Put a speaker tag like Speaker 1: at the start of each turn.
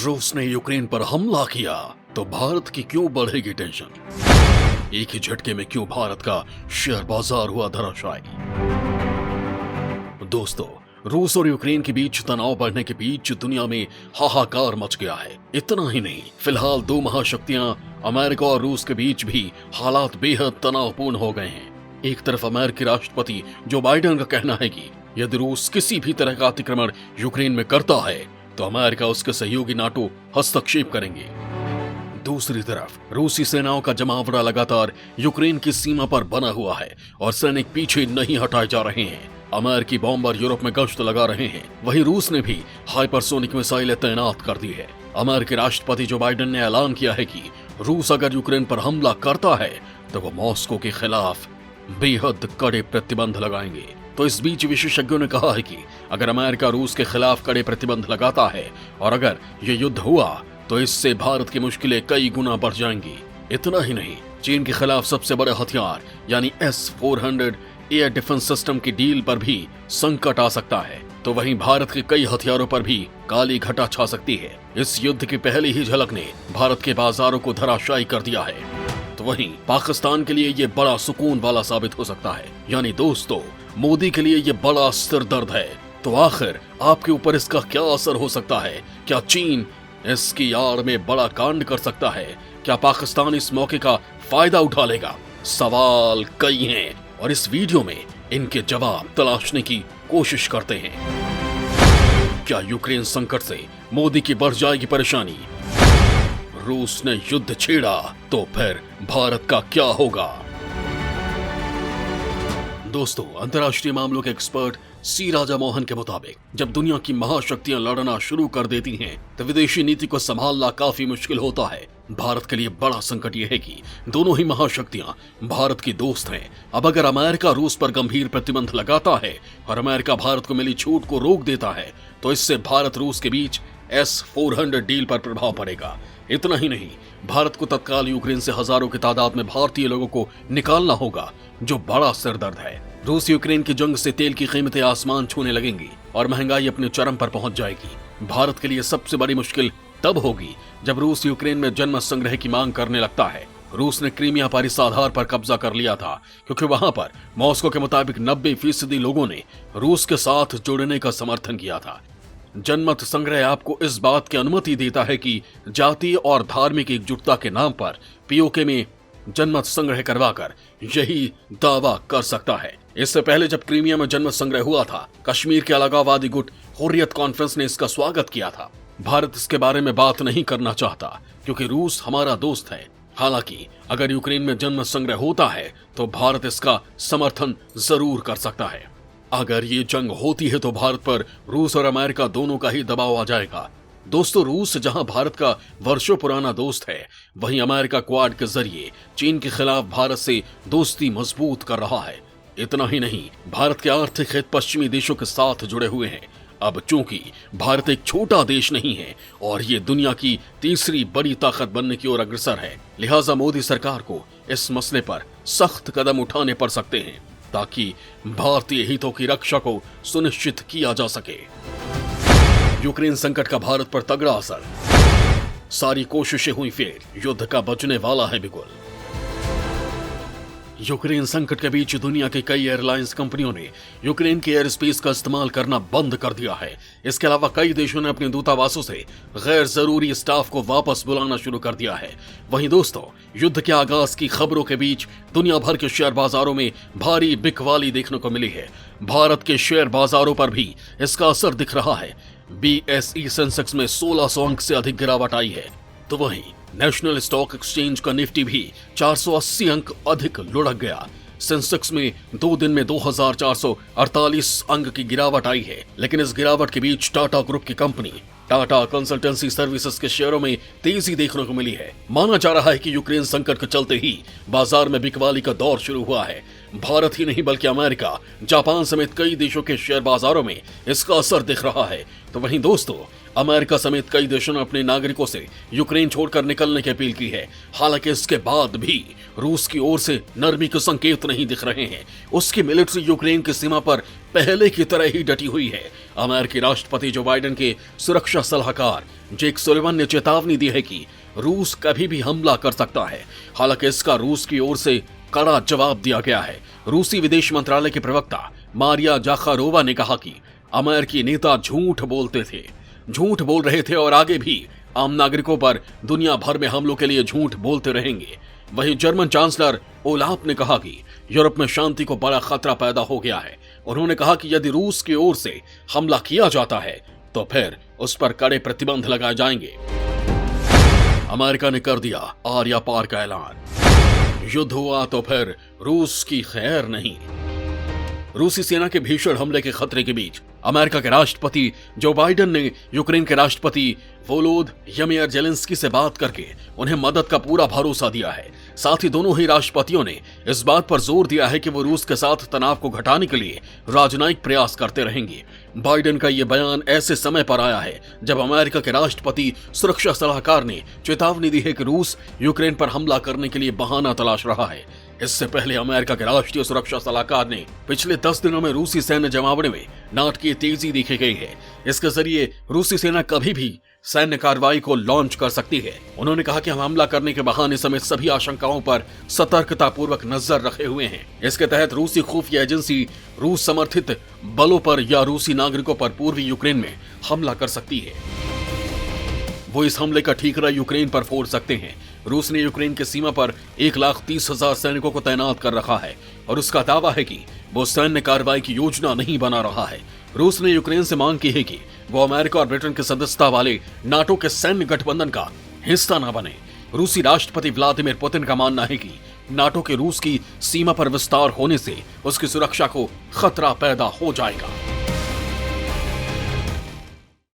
Speaker 1: रूस ने यूक्रेन पर हमला किया तो भारत की क्यों बढ़ेगी टेंशन? एक ही झटके में क्यों भारत का शेयर बाजार हुआ धराशायी? दोस्तों, रूस और यूक्रेन के बीच तनाव बढ़ने के बीच दुनिया में हाहाकार मच गया है। इतना ही नहीं, फिलहाल दो महाशक्तियां अमेरिका और रूस के बीच भी हालात बेहद तनावपूर्ण हो गए हैं। एक तरफ अमेरिकी राष्ट्रपति जो बाइडेन का कहना है कि यदि रूस किसी भी तरह का अतिक्रमण यूक्रेन में करता है तो अमेरिका उसके सहयोगी नाटो हस्तक्षेप करेंगे। दूसरी तरफ रूसी सेनाओं का जमावड़ा लगातार यूक्रेन की सीमा पर बना हुआ है और सैनिक पीछे नहीं हटाए जा रहे हैं। अमेरिकी बॉम्बर यूरोप में गश्त लगा रहे हैं। वहीं रूस ने भी हाइपरसोनिक मिसाइलें तैनात कर दी है। अमेरिकी राष्ट्रपति जो बाइडेन ने ऐलान किया है कि रूस अगर यूक्रेन पर हमला करता है तो वो मॉस्को के खिलाफ बेहद कड़े प्रतिबंध लगाएंगे। तो इस बीच विशेषज्ञों ने कहा है कि अगर अमेरिका रूस के खिलाफ कड़े प्रतिबंध लगाता है और अगर ये युद्ध हुआ तो इससे भारत की मुश्किलें कई गुना बढ़ जाएंगी। इतना ही नहीं, चीन के खिलाफ सबसे बड़े हथियार यानी S-400 एयर डिफेंस सिस्टम की डील पर भी संकट आ सकता है। तो वहीं भारत के कई हथियारों पर भी काली घटा छा सकती है। इस युद्ध की पहली ही झलक ने भारत के बाजारों को धराशायी कर दिया है। तो वहीं पाकिस्तान के लिए ये बड़ा सुकून वाला साबित हो सकता है। यानी दोस्तों, मोदी के लिए ये बड़ा सिर दर्द है। तो आखिर आपके ऊपर इसका क्या असर हो सकता है? क्या चीन इसकी आड़ में बड़ा कांड कर सकता है? क्या पाकिस्तान इस मौके का फायदा उठा लेगा? सवाल कई हैं और इस वीडियो में इनके जवाब तलाशने की कोशिश करते हैं। क्या यूक्रेन संकट से मोदी की बढ़ जाएगी परेशानी? रूस ने युद्ध छेड़ा तो फिर भारत का क्या होगा? दोस्तों, अंतर्राष्ट्रीय मामलों के एक्सपर्ट सी राजा मोहन के मुताबिक जब दुनिया की महाशक्तियां लड़ना शुरू कर देती हैं तो विदेशी नीति को संभालना काफी मुश्किल होता है। भारत के लिए बड़ा संकट यह है कि दोनों ही महाशक्तियां भारत की दोस्त हैं। अब अगर अमेरिका रूस पर गंभीर प्रतिबंध लगाता है और अमेरिका भारत को मिली छूट को रोक देता है तो इससे भारत रूस के बीच S-400 डील पर प्रभाव पड़ेगा। इतना ही नहीं, भारत को तत्काल यूक्रेन से हजारों की तादाद में भारतीय लोगों को निकालना होगा, जो बड़ा सिरदर्द है। रूस यूक्रेन की जंग से तेल की कीमतें आसमान छूने लगेंगी और महंगाई अपने चरम पर पहुंच जाएगी। भारत के लिए सबसे बड़ी मुश्किल तब होगी जब रूस यूक्रेन में जनमत संग्रह की मांग करने लगता है। रूस ने क्रीमिया पर इस आधार पर कब्जा कर लिया था क्योंकि वहां पर मॉस्को के मुताबिक 90% लोगों ने रूस के साथ जुड़ने का समर्थन किया था। जनमत संग्रह आपको इस बात की अनुमति देता है कि जातीय और धार्मिक एकजुटता के नाम पर पीओके में जनमत संग्रह करवाकर यही दावा कर सकता है। इससे पहले जब क्रीमिया में जनमत संग्रह हुआ था, कश्मीर के अलगाववादी गुट हुर्रियत कॉन्फ्रेंस ने इसका स्वागत किया था। भारत इसके बारे में बात नहीं करना चाहता क्योंकि रूस हमारा दोस्त है। हालांकि अगर यूक्रेन में जनमत संग्रह होता है तो भारत इसका समर्थन जरूर कर सकता है। अगर ये जंग होती है तो भारत पर रूस और अमेरिका दोनों का ही दबाव आ जाएगा। दोस्तों, रूस जहां भारत का वर्षों पुराना दोस्त है, वहीं अमेरिका क्वाड के जरिए चीन के खिलाफ भारत से दोस्ती मजबूत कर रहा है। इतना ही नहीं, भारत के आर्थिक हित पश्चिमी देशों के साथ जुड़े हुए हैं। अब चूंकि भारत एक छोटा देश नहीं है और ये दुनिया की तीसरी बड़ी ताकत बनने की ओर अग्रसर है, लिहाजा मोदी सरकार को इस मसले पर सख्त कदम उठाने पड़ सकते हैं ताकि भारतीय हितों की रक्षा को सुनिश्चित किया जा सके। यूक्रेन संकट का भारत पर तगड़ा असर, सारी कोशिशें हुई फेल, युद्ध का बचने वाला है बिगुल। यूक्रेन संकट के बीच दुनिया की कई एयरलाइंस कंपनियों ने यूक्रेन के एयर स्पेस का इस्तेमाल करना बंद कर दिया है। इसके अलावा कई देशों ने अपने दूतावासों से गैर जरूरी स्टाफ को वापस बुलाना शुरू कर दिया है। वहीं दोस्तों, युद्ध के आगाज की खबरों के बीच दुनिया भर के शेयर बाजारों में भारी बिकवाली देखने को मिली है। भारत के शेयर बाजारों पर भी इसका असर दिख रहा है। BSE सेंसेक्स में 1600 अंक से अधिक गिरावट आई है। तो वहीं नेशनल स्टॉक एक्सचेंज का निफ्टी भी 480 अंक अधिक लुढ़क गया। सेंसेक्स में 2 दिन में 2448 अंक की गिरावट आई है। लेकिन इस गिरावट के बीच टाटा ग्रुप की कंपनी टाटा कंसल्टेंसी सर्विसेज के शेयरों में तेजी देखने को मिली है। माना जा रहा है कि यूक्रेन संकट के चलते ही बाजार में बिकवाली का दौर शुरू हुआ है। भारत ही नहीं बल्कि अमेरिका, जापान समेत कई देशों के शेयर बाजारों में इसका असर दिख रहा है। तो वहीं दोस्तों, अमेरिका समेत कई देशों ने अपने नागरिकों से यूक्रेन छोड़कर निकलने की अपील की है। हालांकि इसके बाद भी रूस की ओर से नरमी के संकेत नहीं दिख रहे हैं। उसकी मिलिट्री यूक्रेन की सीमा पर पहले की तरह ही डटी हुई है। अमेरिकी राष्ट्रपति जो बाइडेन के सुरक्षा सलाहकार जेक सुलिवन ने चेतावनी दी है कि रूस कभी भी हमला कर सकता है। हालांकि इसका रूस की ओर से कड़ा जवाब दिया गया है। रूसी विदेश मंत्रालय के प्रवक्ता मारिया जाखारोवा ने कहा कि अमेरिकी नेता झूठ बोल रहे थे और आगे भी आम नागरिकों पर दुनिया भर में हमलों के लिए झूठ बोलते रहेंगे। वहीं जर्मन चांसलर ओलाफ ने कहा कि यूरोप में शांति को बड़ा खतरा पैदा हो गया है। उन्होंने कहा कि यदि रूस की ओर से हमला किया जाता है तो फिर उस पर कड़े प्रतिबंध लगाए जाएंगे। अमेरिका ने कर दिया आर्या पार का ऐलान। युद्ध हुआ तो फिर रूस की खैर नहीं। रूसी सेना के भीषण हमले के खतरे के बीच अमेरिका के राष्ट्रपति जो बाइडेन ने यूक्रेन के राष्ट्रपति वोलोदिमीर जेलेंस्की से बात करके उन्हें मदद का पूरा भरोसा दिया है। साथ ही दोनों ही राष्ट्रपतियों ने इस बात पर जोर दिया है कि वो रूस के साथ तनाव को घटाने के लिए राजनयिक प्रयास करते रहेंगे। बाइडेन का ये बयान ऐसे समय पर आया है जब अमेरिका के राष्ट्रपति सुरक्षा सलाहकार ने चेतावनी दी है कि रूस यूक्रेन पर हमला करने के लिए बहाना तलाश रहा है। इससे पहले अमेरिका के राष्ट्रीय सुरक्षा सलाहकार ने पिछले 10 दिनों में रूसी सैन्य जमावड़े में नाटकीय तेजी देखी गई है। इसके जरिए रूसी सेना कभी भी सैन्य कार्रवाई को लॉन्च कर सकती है। उन्होंने कहा कि हम हमला करने के बहाने समेत सभी आशंकाओं पर सतर्कता पूर्वक नजर रखे हुए हैं। इसके तहत रूसी खुफिया एजेंसी रूस समर्थित बलों पर या रूसी नागरिकों पर पूर्वी यूक्रेन में हमला कर सकती है। वो इस हमले का ठीकरा यूक्रेन पर फोड़ सकते हैं। रूस ने यूक्रेन की सीमा पर 1,30,000 सैनिकों को तैनात कर रखा है और उसका दावा है कि वो सैन्य कार्रवाई की योजना नहीं बना रहा है। रूस ने यूक्रेन से मांग की है कि वो अमेरिका और ब्रिटेन की सदस्यता वाले नाटो के सैन्य गठबंधन का हिस्सा न बने। रूसी राष्ट्रपति व्लादिमीर पुतिन का मानना है कि नाटो के रूस की सीमा पर विस्तार होने से उसकी सुरक्षा को खतरा पैदा हो जाएगा।